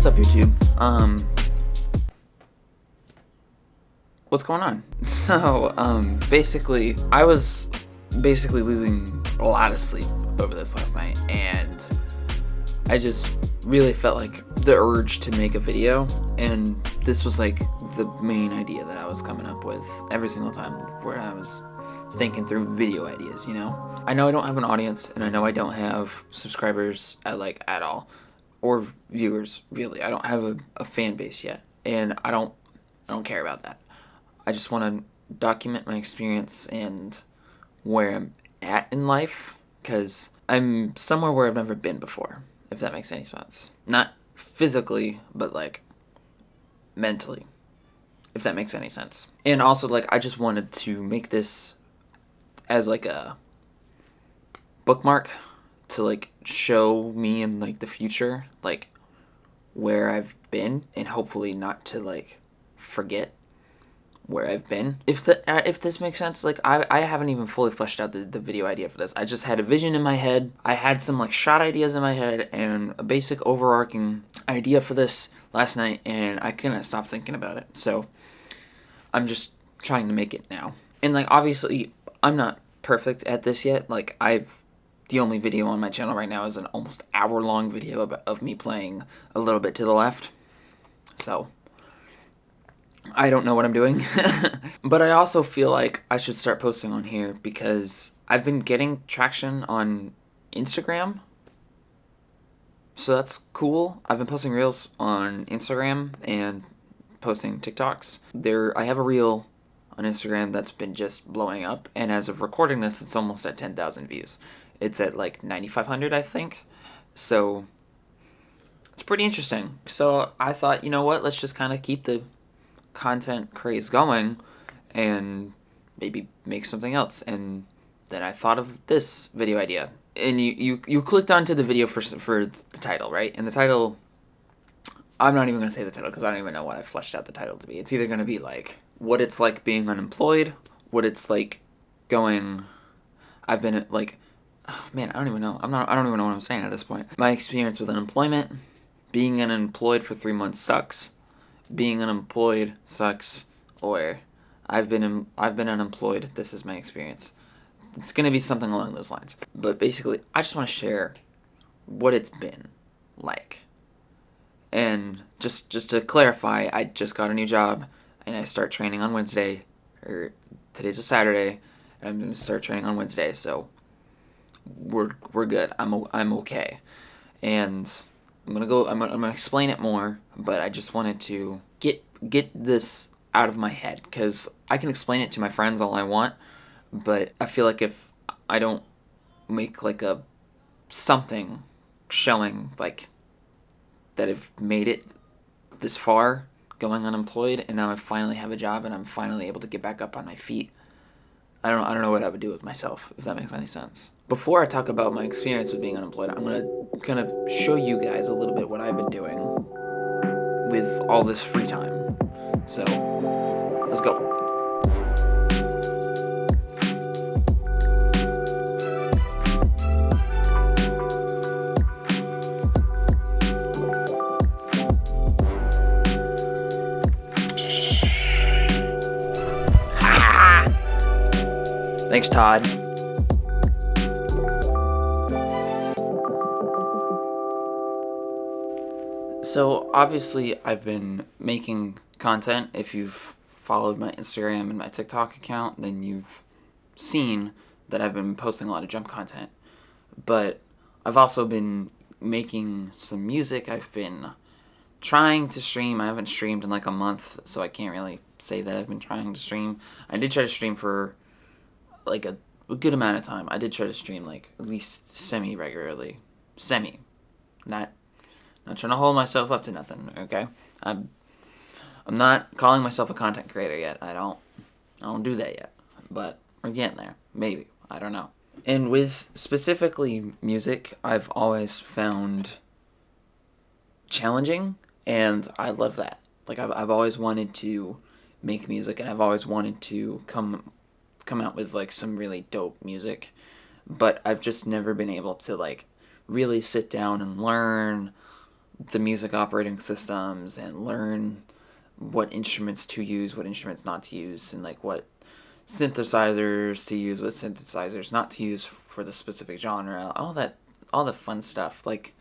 what's up, YouTube? What's going on? So, basically, I was losing a lot of sleep over this last night, and I just really felt like the urge to make a video, and this was like the main idea that I was coming up with every single time where I was thinking through video ideas, you know? I know I don't have an audience, and I know I don't have subscribers at all, or viewers, really. I don't have a fan base yet, and I don't care about that. I just want to document my experience and where I'm at in life, because I'm somewhere where I've never been before, if that makes any sense. Not physically, but mentally, if that makes any sense. And also, I just wanted to make this as a bookmark to show me in the future, where I've been, and hopefully not to forget where I've been. If this makes sense, I haven't even fully fleshed out the video idea for this. I just had a vision in my head. I had some shot ideas in my head and a basic overarching idea for this last night, and I couldn't stop thinking about it. So I'm just trying to make it now. And obviously I'm not perfect at this yet. The only video on my channel right now is an almost hour-long video of me playing a little bit to the left. So I don't know what I'm doing. But I also feel like I should start posting on here because I've been getting traction on Instagram. So that's cool. I've been posting reels on Instagram and posting TikToks. I have a reel on Instagram that's been just blowing up, and as of recording this, it's almost at 10,000 views. It's at 9,500, I think. So it's pretty interesting. So I thought, you know what, let's just kind of keep the content craze going and maybe make something else. And then I thought of this video idea. And you clicked onto the video for the title, right? And the title, I'm not even going to say the title because I don't even know what I fleshed out the title to be. It's either going to be what it's like being unemployed, what it's like going, I've been oh, man, I don't even know. I don't even know what I'm saying at this point. My experience with unemployment, being unemployed for 3 months sucks, being unemployed sucks, or I've been unemployed, this is my experience. It's going to be something along those lines. But basically, I just want to share what it's been like. And just to clarify, I just got a new job, and I start training on Wednesday, or today's a Saturday, and I'm going to start training on Wednesday, so we're good. I'm okay. And I'm gonna explain it more, but I just wanted to get this out of my head, because I can explain it to my friends all I want, but I feel like if I don't make a something showing that I've made it this far going unemployed, and now I finally have a job and I'm finally able to get back up on my feet, I don't know what I would do with myself, if that makes any sense. Before I talk about my experience with being unemployed, I'm going to kind of show you guys a little bit what I've been doing with all this free time. So, let's go. Thanks, Todd. So, obviously, I've been making content. If you've followed my Instagram and my TikTok account, then you've seen that I've been posting a lot of jump content. But I've also been making some music. I've been trying to stream. I haven't streamed in a month, so I can't really say that I've been trying to stream. I did try to stream for a good amount of time. I did try to stream at least semi-regularly. Not trying to hold myself up to nothing, okay? I'm not calling myself a content creator yet. I don't do that yet. But we're getting there. Maybe. I don't know. And with specifically music, I've always found challenging, and I love that. I've always wanted to make music, and I've always wanted to come out with some really dope music, but I've just never been able to really sit down and learn the music operating systems and learn what instruments to use, what instruments not to use, and like what synthesizers to use, what synthesizers not to use for the specific genre. All the fun stuff, like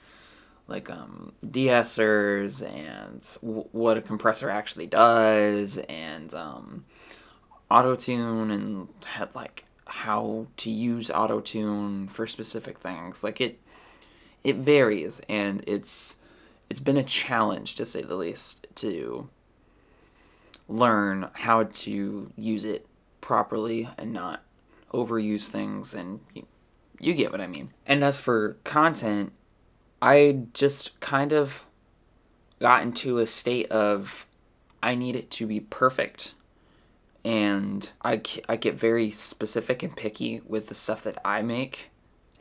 de-essers and what a compressor actually does, and auto-tune, and like how to use auto-tune for specific things. Like it varies, and it's been a challenge, to say the least, to learn how to use it properly and not overuse things, and you get what I mean. And as for content, I just kind of got into a state of I need it to be perfect. And I get very specific and picky with the stuff that I make.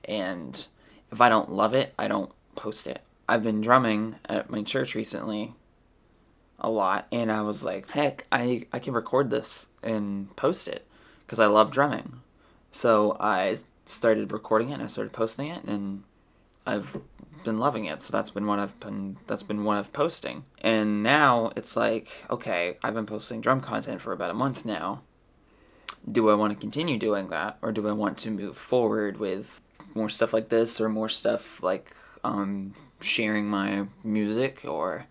And if I don't love it, I don't post it. I've been drumming at my church recently a lot. And I was like, heck, I can record this and post it because I love drumming. So I started recording it and I started posting it, and I've been loving it. So that's been what I've posting. And now it's like, okay, I've been posting drum content for about a month now. Do I want to continue doing that, or do I want to move forward with more stuff like this, or more stuff like sharing my music, or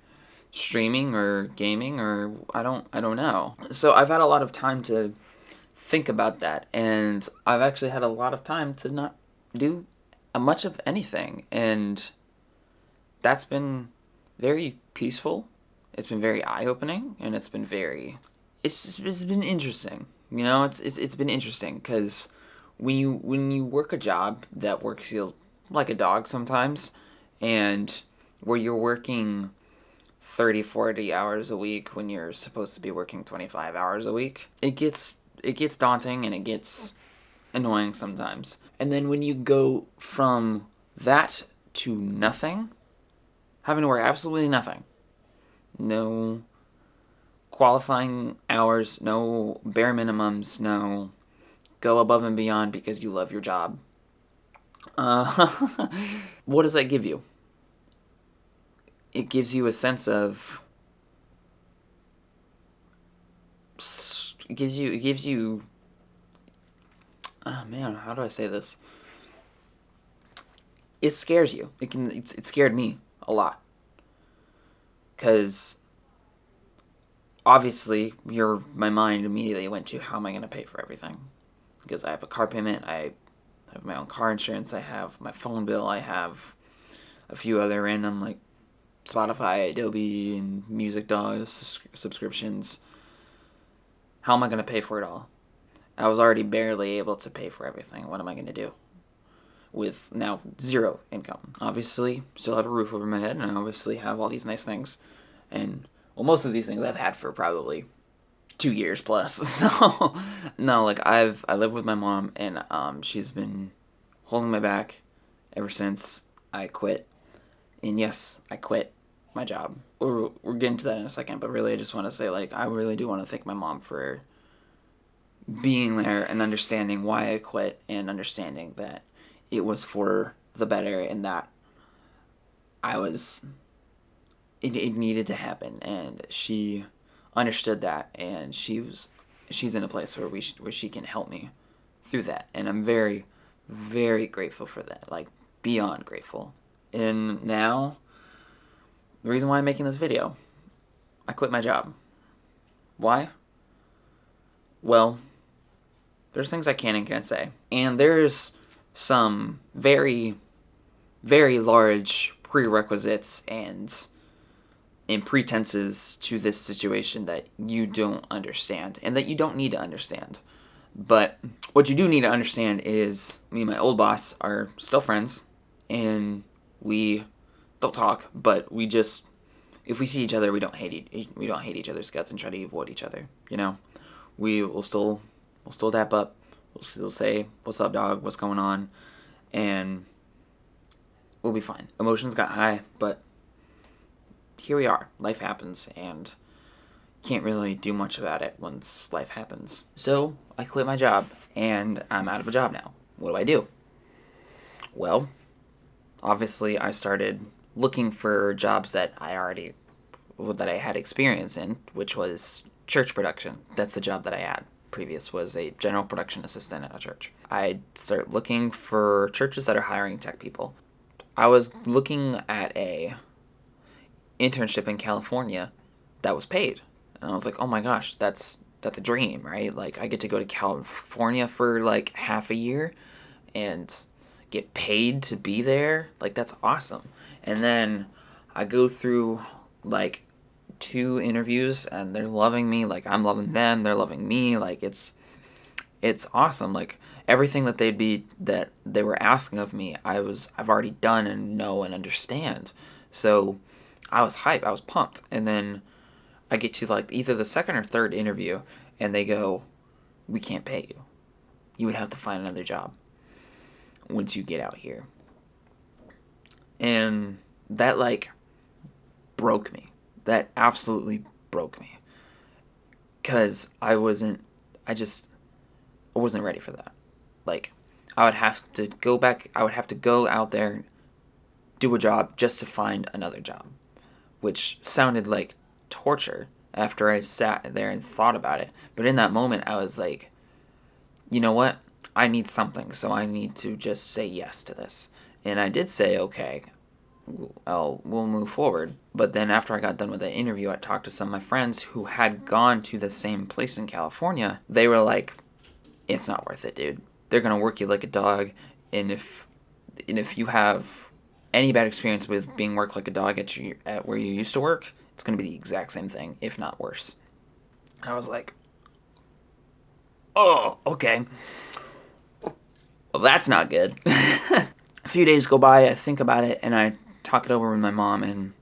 streaming, or gaming, or I don't know. So I've had a lot of time to think about that, and I've actually had a lot of time to not do much of anything, and that's been very peaceful. It's been very eye-opening, and it's been interesting. You know, it's been interesting because when you work a job that works you like a dog sometimes, and where you're working 30, 40 hours a week when you're supposed to be working 25 hours a week, it gets daunting, and it gets annoying sometimes. And then when you go from that to nothing, having to work absolutely nothing, no qualifying hours, no bare minimums, no go above and beyond because you love your job. What does that give you? It gives you a sense of... It gives you... Oh man, how do I say this? It scares you. It scared me a lot. Because obviously my mind immediately went to, how am I going to pay for everything? Because I have a car payment, I have my own car insurance, I have my phone bill, I have a few other random like Spotify, Adobe, and Music Dog subscriptions. How am I going to pay for it all? I was already barely able to pay for everything. What am I going to do with now zero income? Obviously, still have a roof over my head, and I obviously have all these nice things. And, well, most of these things I've had for probably 2 years plus. So, no, like, I live with my mom, and she's been holding my back ever since I quit. And yes, I quit my job. We're getting to that in a second, but really I just want to say, like, I really do want to thank my mom for being there and understanding why I quit, and understanding that it was for the better, and that it needed to happen, and she understood that, and she's in a place where she can help me through that, and I'm very, very grateful for that, like beyond grateful. And now, the reason why I'm making this video, I quit my job. Why? Well, there's things I can and can't say. And there's some very, very large prerequisites and pretenses to this situation that you don't understand, and that you don't need to understand. But what you do need to understand is, me and my old boss are still friends, and we don't talk, but we just, if we see each other, we don't hate each other's guts and try to avoid each other. You know, we'll still dap up. We'll still say, "What's up, dog? What's going on?" And we'll be fine. Emotions got high, but here we are. Life happens, and can't really do much about it once life happens. So I quit my job, and I'm out of a job now. What do I do? Well, obviously I started looking for jobs that I had experience in, which was church production. That's the job that I had. Previous was a general production assistant at a church. I start looking for churches that are hiring tech people. I was looking at a internship in California that was paid, and I was like, oh my gosh, that's a dream, right? Like, I get to go to California for like half a year and get paid to be there. Like, that's awesome. And then I go through like 2 interviews, and they're loving me, like I'm loving them, they're loving me. Like, it's awesome. Like, everything that they were asking of me, I've already done and know and understand. So I was hyped, I was pumped. And then I get to like either the second or third interview, and they go, we can't pay you. You would have to find another job once you get out here. And that like broke me. That absolutely broke me. Because I wasn't ready for that. Like, I would have to go out there, do a job just to find another job, which sounded like torture after I sat there and thought about it. But in that moment, I was like, you know what? I need something, so I need to just say yes to this. And I did say, okay, we'll move forward. But then after I got done with the interview, I talked to some of my friends who had gone to the same place in California. They were like, it's not worth it, dude. They're going to work you like a dog. And if you have any bad experience with being worked like a dog at where you used to work, it's going to be the exact same thing, if not worse. And I was like, oh, okay. Well, that's not good. A few days go by, I think about it, and I talk it over with my mom, and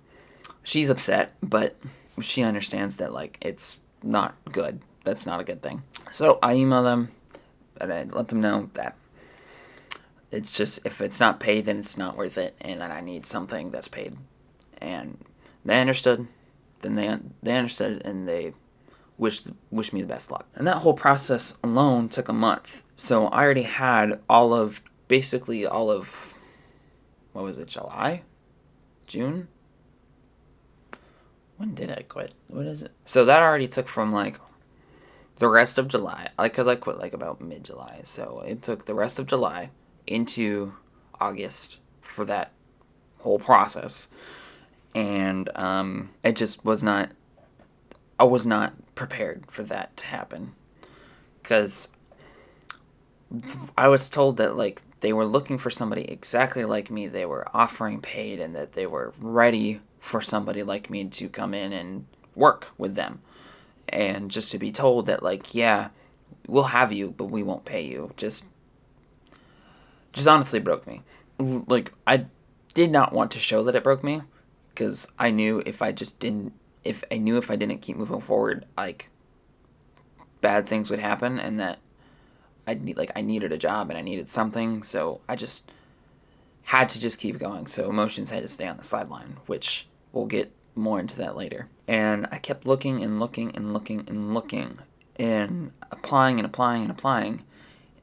she's upset, but she understands that, like, it's not good. That's not a good thing. So I email them, and I let them know that it's just, if it's not paid, then it's not worth it, and that I need something that's paid. And they understood. Then they understood, and they wished me the best luck. And that whole process alone took a month. So I already had basically all of, what was it, July? June? When did I quit? What is it? So that already took from like the rest of July, because I quit like about mid-July. So it took the rest of July into August for that whole process. And it just was not, I was not prepared for that to happen. Because I was told that, like, they were looking for somebody exactly like me. They were offering paid, and that they were ready for somebody like me to come in and work with them. And just to be told that, like, yeah, we'll have you, but we won't pay you, just honestly broke me. Like, I did not want to show that it broke me, because I knew if I didn't keep moving forward, like, bad things would happen, and that I needed a job and I needed something, so I just had to just keep going. So emotions had to stay on the sideline, which we'll get more into that later. And I kept looking and looking and looking and looking and applying and applying and applying.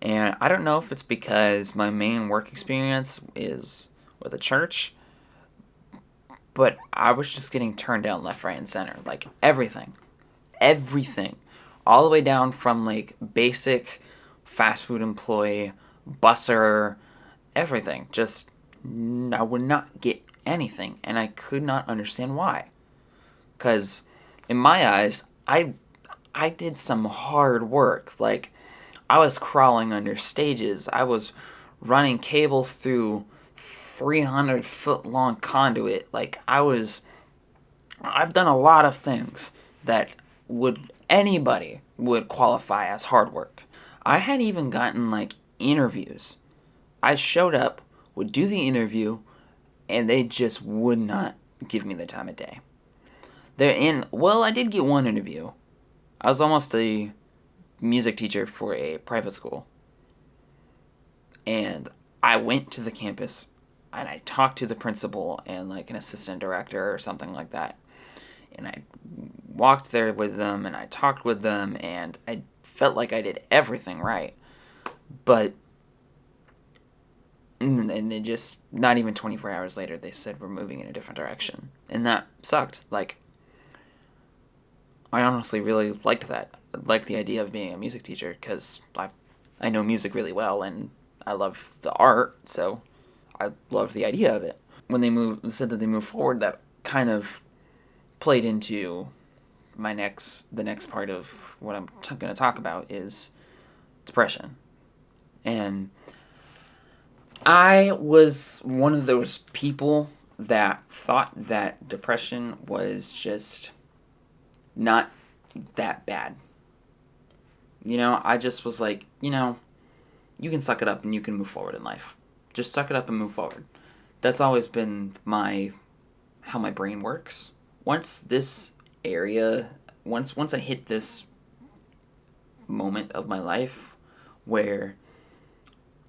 And I don't know if it's because my main work experience is with a church, but I was just getting turned down left, right, and center. Like, everything. All the way down from, like, basic fast food employee, busser, everything. Just, I would not get anything, and I could not understand why. Because in my eyes, I did some hard work. Like, I was crawling under stages. I was running cables through 300-foot long conduit. Like, I've done a lot of things that anybody would qualify as hard work. I had even gotten, like, interviews. I showed up, would do the interview, and they just would not give me the time of day. I did get one interview. I was almost a music teacher for a private school. And I went to the campus, and I talked to the principal and, like, an assistant director or something like that. And I walked there with them, and I talked with them, and I felt like I did everything right. But And they just, not even 24 hours later, they said we're moving in a different direction. And that sucked. Like, I honestly really liked that. I liked the idea of being a music teacher because I know music really well and I love the art, so I loved the idea of it. When they said that they moved forward, that kind of played into the next part of what I'm going to talk about is depression. And I was one of those people that thought that depression was just not that bad. I just was like, you can suck it up and you can move forward in life. Just suck it up and move forward. That's always been how my brain works. Once I hit this moment of my life where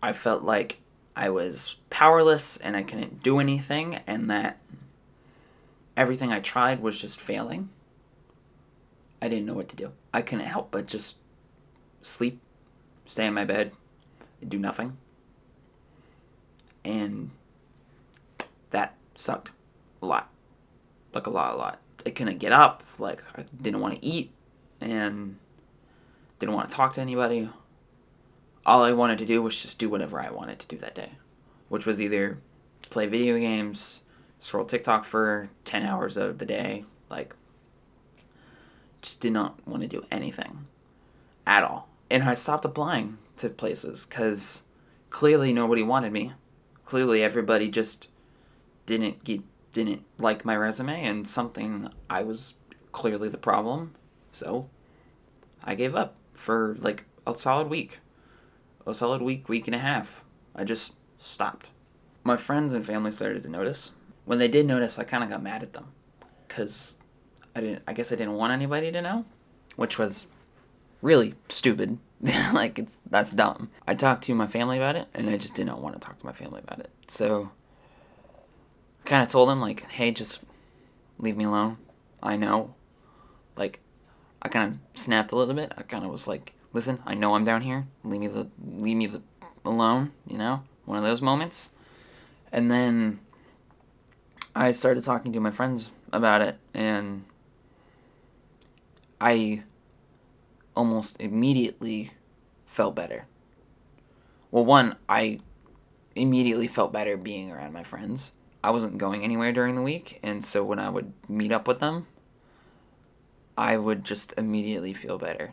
I felt like I was powerless and I couldn't do anything and that everything I tried was just failing, I didn't know what to do. I couldn't help but just sleep, stay in my bed, and do nothing. And that sucked a lot. Like a lot. I couldn't get up, like I didn't want to eat and didn't want to talk to anybody. All I wanted to do was just do whatever I wanted to do that day, which was either play video games, scroll TikTok for 10 hours of the day, like, just did not want to do anything at all. And I stopped applying to places because clearly nobody wanted me. Clearly everybody just didn't like my resume, and I was clearly the problem. So I gave up for like a solid week and a half. I just stopped. My friends and family started to notice. When they did notice, I kind of got mad at them because I guess I didn't want anybody to know, which was really stupid. Like, that's dumb. I talked to my family about it, and I just did not want to talk to my family about it. So I kind of told them, like, hey, just leave me alone. I know. Like, I kind of snapped a little bit. I kind of was like, listen, I know I'm down here. Leave me alone, one of those moments. And then I started talking to my friends about it, and I almost immediately felt better. Well, one, I immediately felt better being around my friends. I wasn't going anywhere during the week, and so when I would meet up with them, I would just immediately feel better.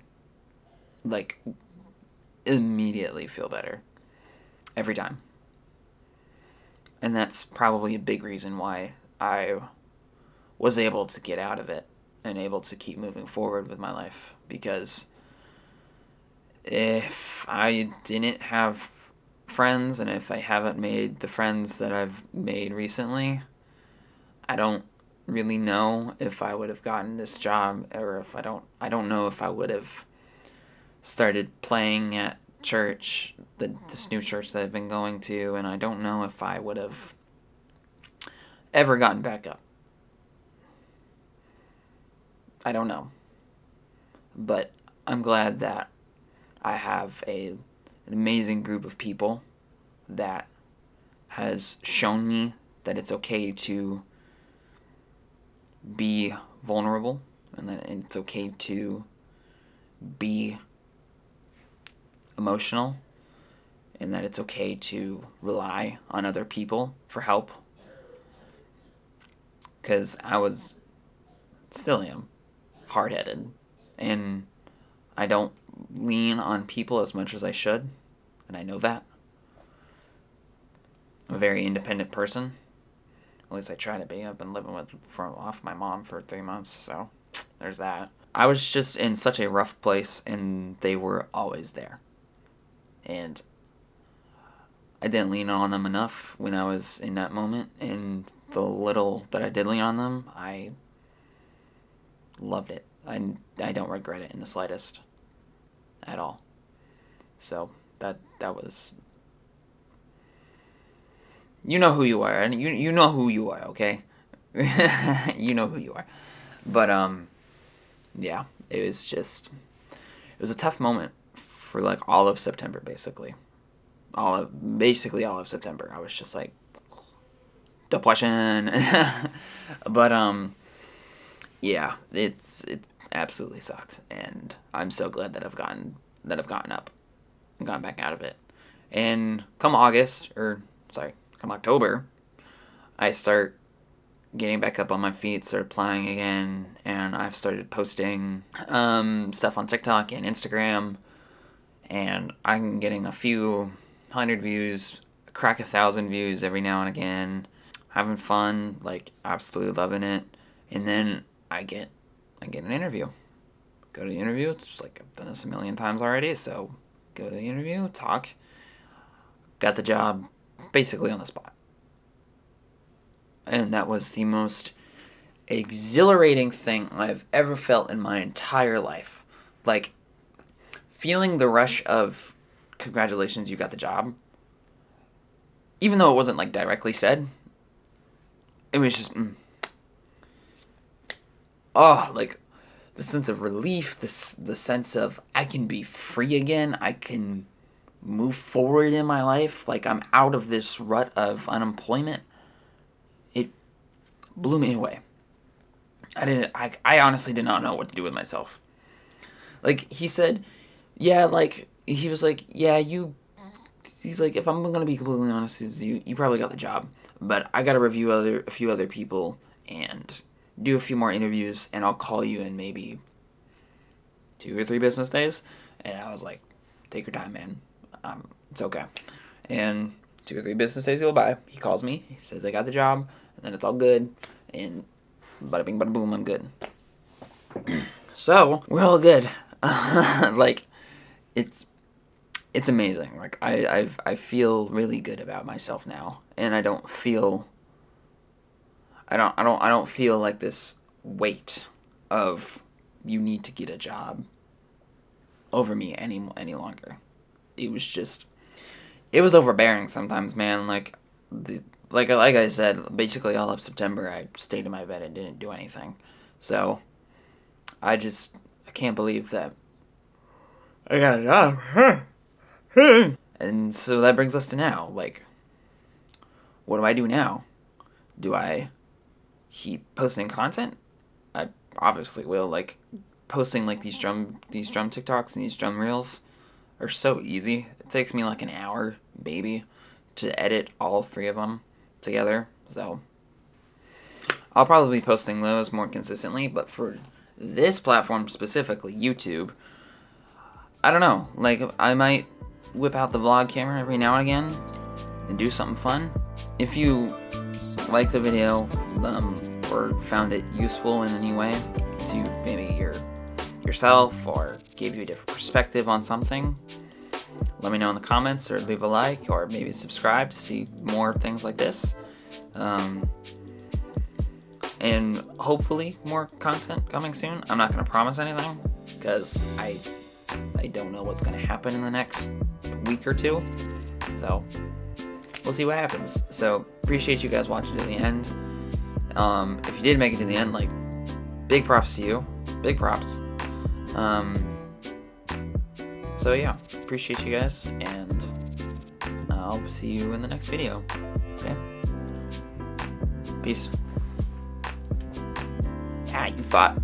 Like, immediately feel better. Every time. And that's probably a big reason why I was able to get out of it and able to keep moving forward with my life. Because if I didn't have friends, and if I haven't made the friends that I've made recently, I don't really know if I would have gotten this job, or if I don't know if I would have started playing at church, this new church that I've been going to, and I don't know if I would have ever gotten back up. I don't know. But I'm glad that I have an amazing group of people that has shown me that it's okay to be vulnerable, and that it's okay to be emotional, and that it's okay to rely on other people for help. Because I still am, hard-headed, and I don't lean on people as much as I should, and I know that. I'm a very independent person. At least I try to be. I've been living off my mom for 3 months, so there's that. I was just in such a rough place, and they were always there. And I didn't lean on them enough when I was in that moment, and the little that I did lean on them, I loved it. I don't regret it in the slightest at all. So that was, you know who you are, and you know who you are, okay? You know who you are. But yeah, it was a tough moment for like all of September, basically. basically all of September. I was just like depression. But yeah, it absolutely sucked, and I'm so glad that I've gotten up and gotten back out of it. And come October, I start getting back up on my feet, start applying again, and I've started posting stuff on TikTok and Instagram, and I'm getting a few hundred views, crack 1,000 views every now and again, having fun, like absolutely loving it. And then I get an interview. Go to the interview. It's just like I've done this a million times already, so go to the interview, talk. Got the job basically on the spot. And that was the most exhilarating thing I've ever felt in my entire life. Like, feeling the rush of, congratulations, you got the job. Even though it wasn't, like, directly said. It was just, like, the sense of relief, the sense of I can be free again. I can move forward in my life. Like, I'm out of this rut of unemployment. It blew me away. I honestly did not know what to do with myself. Like, he said, yeah, like, he was like, yeah, he's like, if I'm going to be completely honest with you, you probably got the job. But I got to review a few other people and do a few more interviews, and I'll call you in maybe 2 or 3 business days. And I was like, take your time, man. It's okay. And 2 or 3 business days go by. He calls me. He says they got the job, and then it's all good. And bada bing, bada boom, I'm good. So we're all good. Like, it's amazing. Like, I feel really good about myself now, and I don't feel like this weight of you need to get a job over me any longer. It was overbearing sometimes, man. Like I said, basically all of September I stayed in my bed and didn't do anything. So I can't believe that I got a job. And so that brings us to now. Like, what do I do now? Do I keep posting content? I obviously will. Like, posting like these drum TikToks and these drum reels are so easy. It takes me like an hour, maybe, to edit all 3 of them together. So I'll probably be posting those more consistently. But for this platform specifically, YouTube, I don't know. Like, I might whip out the vlog camera every now and again and do something fun. If you like the video or found it useful in any way to maybe yourself or gave you a different perspective on something, let me know in the comments, or leave a like, or maybe subscribe to see more things like this. And hopefully more content coming soon. I'm not going to promise anything because I don't know what's going to happen in the next week or 2. So we'll see what happens. So appreciate you guys watching to the end. If you did make it to the end, like, big props to you. Big props. So yeah, appreciate you guys, and I'll see you in the next video. Okay? Peace. You thought.